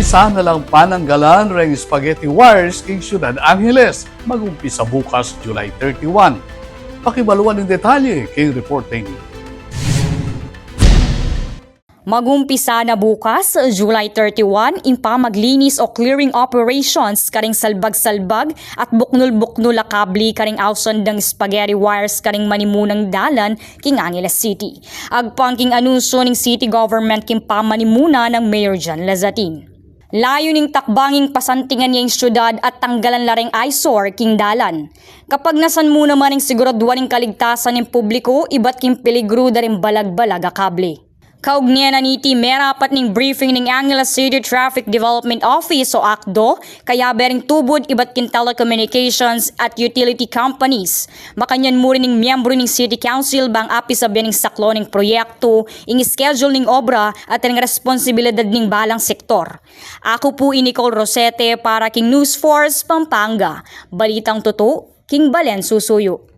Umpisa na lang pananggalan ring spaghetti wires king Ciudad Angeles. Mag-umpisa bukas July 31. Pakibaluan ng detalye king reporting. Mag-umpisa na bukas, July 31, impa maglinis o clearing operations karing salbag-salbag at buknul-buknul a kabli karing awson ng spaghetti wires karing manimunang dalan king Angeles City. Agpangking anunsyo ng city government king pamanimuna ng Mayor John Lazatin. Layo ning takbanging pasantingan niyang syudad at tanggalan laring eyesore king dalan. Kapag nasan mo naman ang siguraduan ng kaligtasan ng publiko, iba't king peligro da rin balag-balag a kable. Kaugnian na niti merapat ning briefing ng Angeles City Traffic Development Office o ACDO, kaya bering tubod iba't kin telecommunications at utility companies. Makanyan mo rin ng miyembro ng City Council bang api sabihan ng saklo ng proyekto, ing schedule ng obra at ang responsibilidad ng balang sektor. Ako po Nicole Rosete para king News Force Pampanga. Balitang totoo, king Balen Susuyo.